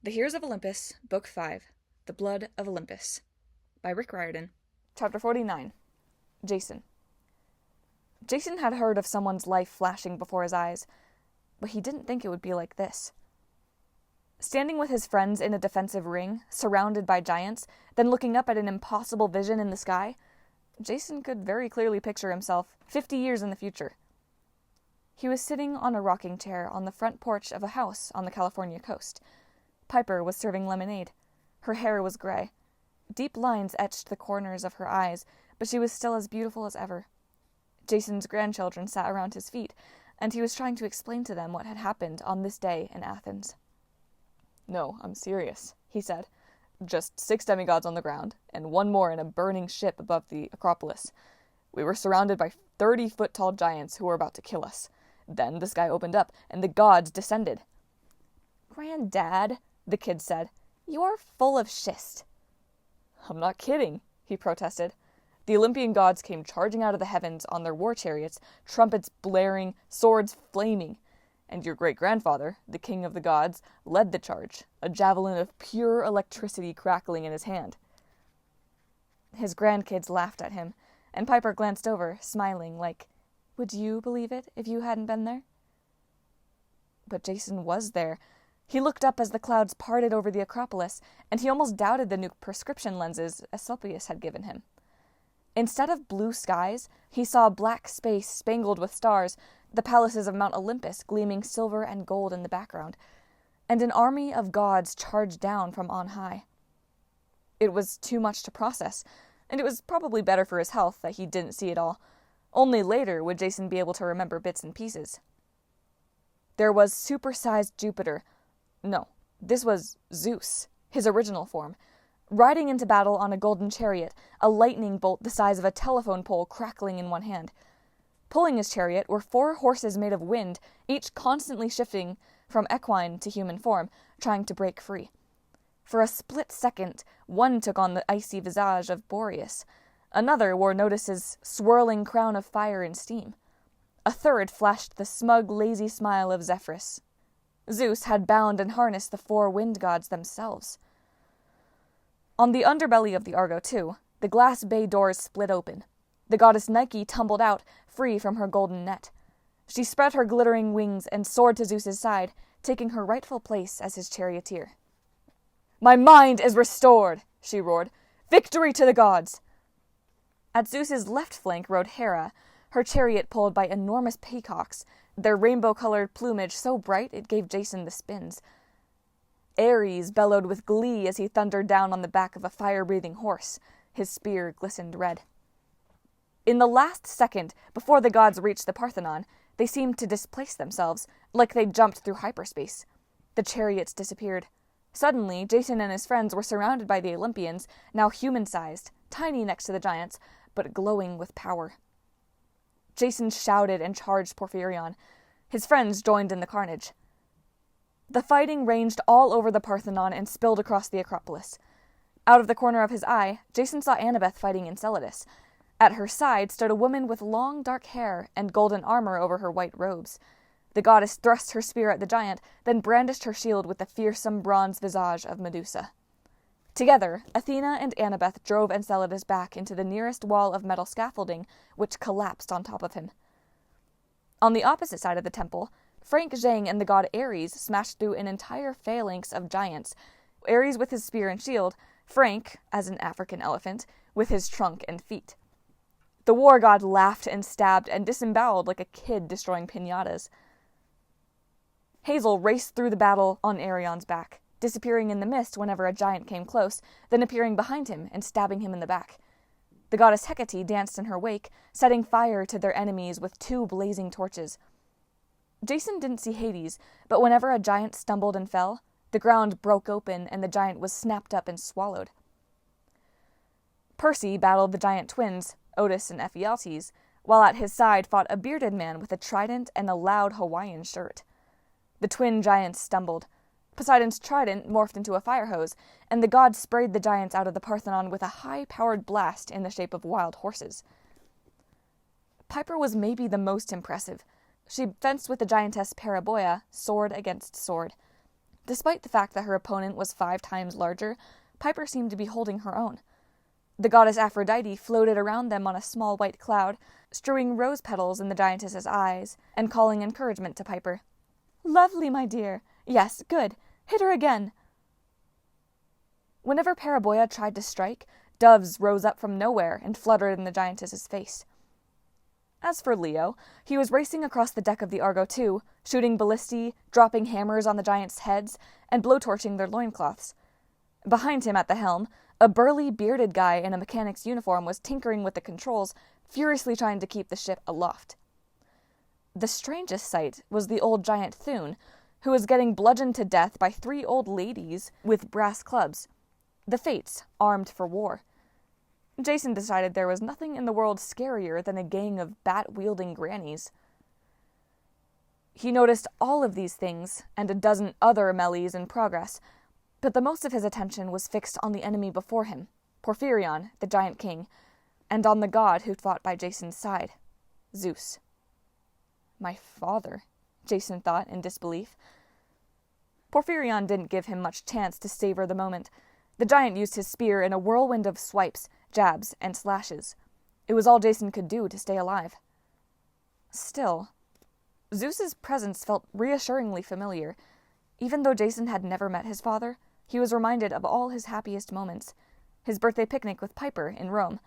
The Heroes of Olympus, Book 5, The Blood of Olympus, by Rick Riordan. Chapter 49. Jason. Jason had heard of someone's life flashing before his eyes, but he didn't think it would be like this. Standing with his friends in a defensive ring, surrounded by giants, then looking up at an impossible vision in the sky, Jason could very clearly picture himself 50 years in the future. He was sitting on a rocking chair on the front porch of a house on the California coast. Piper was serving lemonade. Her hair was gray. Deep lines etched the corners of her eyes, but she was still as beautiful as ever. Jason's grandchildren sat around his feet, and he was trying to explain to them what had happened on this day in Athens. "No, I'm serious," he said. "Just 6 demigods on the ground, and one more in a burning ship above the Acropolis. We were surrounded by 30-foot-tall giants who were about to kill us. Then the sky opened up, and the gods descended." "Granddad," the kid said, "you're full of schist." "I'm not kidding," he protested. "The Olympian gods came charging out of the heavens on their war chariots, trumpets blaring, swords flaming. And your great-grandfather, the king of the gods, led the charge, a javelin of pure electricity crackling in his hand." His grandkids laughed at him, and Piper glanced over, smiling, like, "Would you believe it if you hadn't been there?" But Jason was there. He looked up as the clouds parted over the Acropolis, and he almost doubted the new prescription lenses Asclepius had given him. Instead of blue skies, he saw black space spangled with stars, the palaces of Mount Olympus gleaming silver and gold in the background, and an army of gods charged down from on high. It was too much to process, and it was probably better for his health that he didn't see it all. Only later would Jason be able to remember bits and pieces. There was supersized Jupiter. No, this was Zeus, his original form, riding into battle on a golden chariot, a lightning bolt the size of a telephone pole crackling in one hand. Pulling his chariot were 4 horses made of wind, each constantly shifting from equine to human form, trying to break free. For a split second, one took on the icy visage of Boreas. Another wore Notus's swirling crown of fire and steam. A third flashed the smug, lazy smile of Zephyrus. Zeus had bound and harnessed the 4 wind gods themselves. On the underbelly of the Argo, too, the glass bay doors split open. The goddess Nike tumbled out, free from her golden net. She spread her glittering wings and soared to Zeus's side, taking her rightful place as his charioteer. "My mind is restored!" she roared. "Victory to the gods!" At Zeus's left flank rode Hera, her chariot pulled by enormous peacocks, their rainbow-colored plumage so bright it gave Jason the spins. Ares bellowed with glee as he thundered down on the back of a fire-breathing horse. His spear glistened red. In the last second, before the gods reached the Parthenon, they seemed to displace themselves, like they'd jumped through hyperspace. The chariots disappeared. Suddenly, Jason and his friends were surrounded by the Olympians, now human-sized, tiny next to the giants, but glowing with power. Jason shouted and charged Porphyrion. His friends joined in the carnage. The fighting ranged all over the Parthenon and spilled across the Acropolis. Out of the corner of his eye, Jason saw Annabeth fighting Enceladus. At her side stood a woman with long dark hair and golden armor over her white robes. The goddess thrust her spear at the giant, then brandished her shield with the fearsome bronze visage of Medusa. Together, Athena and Annabeth drove Enceladus back into the nearest wall of metal scaffolding, which collapsed on top of him. On the opposite side of the temple, Frank Zhang and the god Ares smashed through an entire phalanx of giants, Ares with his spear and shield, Frank, as an African elephant, with his trunk and feet. The war god laughed and stabbed and disemboweled like a kid destroying piñatas. Hazel raced through the battle on Arion's back, disappearing in the mist whenever a giant came close, then appearing behind him and stabbing him in the back. The goddess Hecate danced in her wake, setting fire to their enemies with 2 blazing torches. Jason didn't see Hades, but whenever a giant stumbled and fell, the ground broke open and the giant was snapped up and swallowed. Percy battled the giant twins, Otis and Ephialtes, while at his side fought a bearded man with a trident and a loud Hawaiian shirt. The twin giants stumbled. Poseidon's trident morphed into a fire hose, and the gods sprayed the giants out of the Parthenon with a high-powered blast in the shape of wild horses. Piper was maybe the most impressive. She fenced with the giantess Paraboea, sword against sword. Despite the fact that her opponent was 5 times larger, Piper seemed to be holding her own. The goddess Aphrodite floated around them on a small white cloud, strewing rose petals in the giantess's eyes, and calling encouragement to Piper. "Lovely, my dear. Yes, good. Hit her again." Whenever Paraboya tried to strike, doves rose up from nowhere and fluttered in the giantess's face. As for Leo, he was racing across the deck of the Argo II, shooting ballistae, dropping hammers on the giants' heads, and blowtorching their loincloths. Behind him at the helm, a burly, bearded guy in a mechanic's uniform was tinkering with the controls, furiously trying to keep the ship aloft. The strangest sight was the old giant Thune, who was getting bludgeoned to death by 3 old ladies with brass clubs. The Fates, armed for war. Jason decided there was nothing in the world scarier than a gang of bat-wielding grannies. He noticed all of these things, and a dozen other melees in progress, but the most of his attention was fixed on the enemy before him, Porphyrion, the giant king, and on the god who fought by Jason's side, Zeus. My father, Jason thought in disbelief. Porphyrion didn't give him much chance to savor the moment. The giant used his spear in a whirlwind of swipes, jabs, and slashes. It was all Jason could do to stay alive. Still, Zeus's presence felt reassuringly familiar. Even though Jason had never met his father, he was reminded of all his happiest moments. His birthday picnic with Piper in Rome,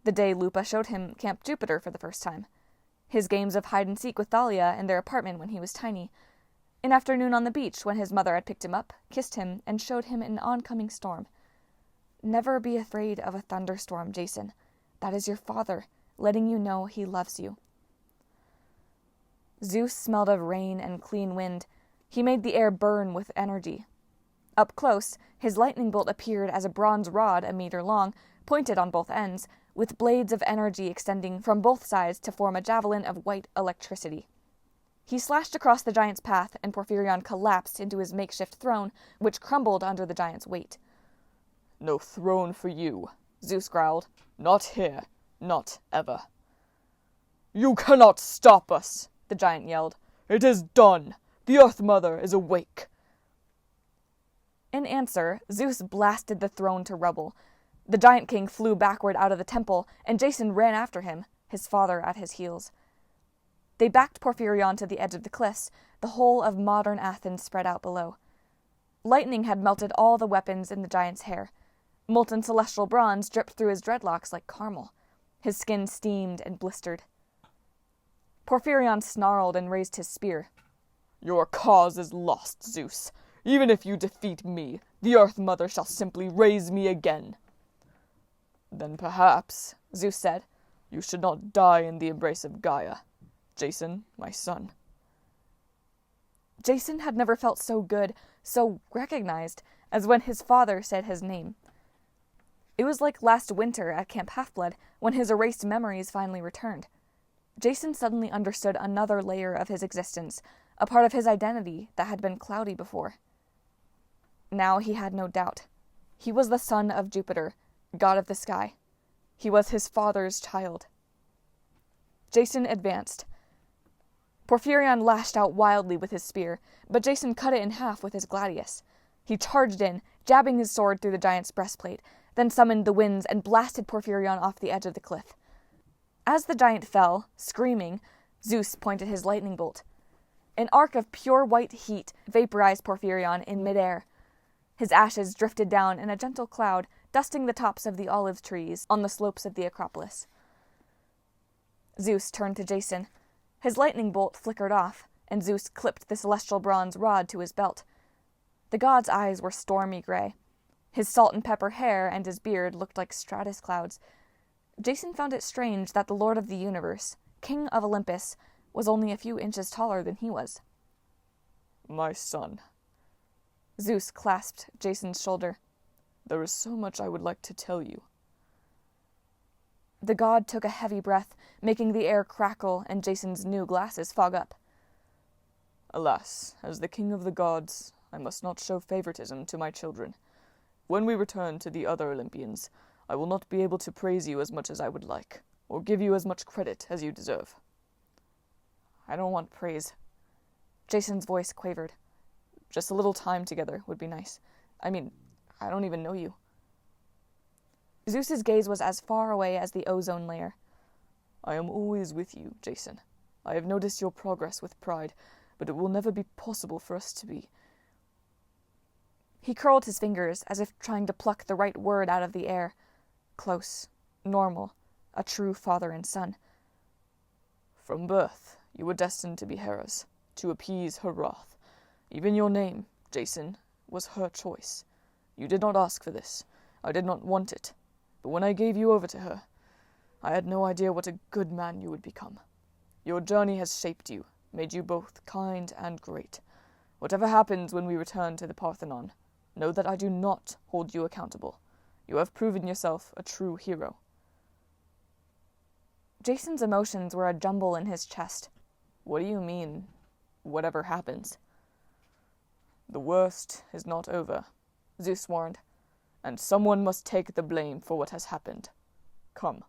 the day Lupa showed him Camp Jupiter for the first time, his games of hide-and-seek with Thalia in their apartment when he was tiny, an afternoon on the beach when his mother had picked him up, kissed him, and showed him an oncoming storm. Never be afraid of a thunderstorm, Jason. That is your father, letting you know he loves you. Zeus smelled of rain and clean wind. He made the air burn with energy. Up close, his lightning bolt appeared as a bronze rod 1 meter long, pointed on both ends, with blades of energy extending from both sides to form a javelin of white electricity. He slashed across the giant's path, and Porphyrion collapsed into his makeshift throne, which crumbled under the giant's weight. "No throne for you," Zeus growled. "Not here. Not ever." "You cannot stop us," the giant yelled. "It is done. The Earth Mother is awake." In answer, Zeus blasted the throne to rubble. The giant king flew backward out of the temple, and Jason ran after him, his father at his heels. They backed Porphyrion to the edge of the cliffs, the whole of modern Athens spread out below. Lightning had melted all the weapons in the giant's hair. Molten celestial bronze dripped through his dreadlocks like caramel. His skin steamed and blistered. Porphyrion snarled and raised his spear. "Your cause is lost, Zeus. Even if you defeat me, the Earth Mother shall simply raise me again." "Then perhaps," Zeus said, "you should not die in the embrace of Gaia. Jason, my son." Jason had never felt so good, so recognized, as when his father said his name. It was like last winter at Camp Half-Blood, when his erased memories finally returned. Jason suddenly understood another layer of his existence, a part of his identity that had been cloudy before. Now he had no doubt. He was the son of Jupiter, god of the sky. He was his father's child. Jason advanced. Porphyrion lashed out wildly with his spear, but Jason cut it in half with his gladius. He charged in, jabbing his sword through the giant's breastplate, then summoned the winds and blasted Porphyrion off the edge of the cliff. As the giant fell, screaming, Zeus pointed his lightning bolt. An arc of pure white heat vaporized Porphyrion in midair. His ashes drifted down in a gentle cloud, dusting the tops of the olive trees on the slopes of the Acropolis. Zeus turned to Jason. His lightning bolt flickered off, and Zeus clipped the celestial bronze rod to his belt. The god's eyes were stormy gray. His salt and pepper hair and his beard looked like stratus clouds. Jason found it strange that the Lord of the Universe, King of Olympus, was only a few inches taller than he was. "My son." Zeus clasped Jason's shoulder. "There is so much I would like to tell you." The god took a heavy breath, making the air crackle and Jason's new glasses fog up. "Alas, as the king of the gods, I must not show favoritism to my children. When we return to the other Olympians, I will not be able to praise you as much as I would like, or give you as much credit as you deserve." "I don't want praise." Jason's voice quavered. Just a little time together would be nice. I mean, I don't even know you." Zeus's gaze was as far away as the ozone layer. "I am always with you, Jason. I have noticed your progress with pride, but it will never be possible for us to be." He curled his fingers as if trying to pluck the right word out of the air. Close, normal, a true father and son. "From birth, you were destined to be Hera's, to appease her wrath. Even your name, Jason, was her choice. You did not ask for this. I did not want it. But when I gave you over to her, I had no idea what a good man you would become. Your journey has shaped you, made you both kind and great. Whatever happens when we return to the Parthenon, know that I do not hold you accountable. You have proven yourself a true hero." Jason's emotions were a jumble in his chest. "What do you mean, whatever happens?" "The worst is not over," Zeus warned, "and someone must take the blame for what has happened. Come."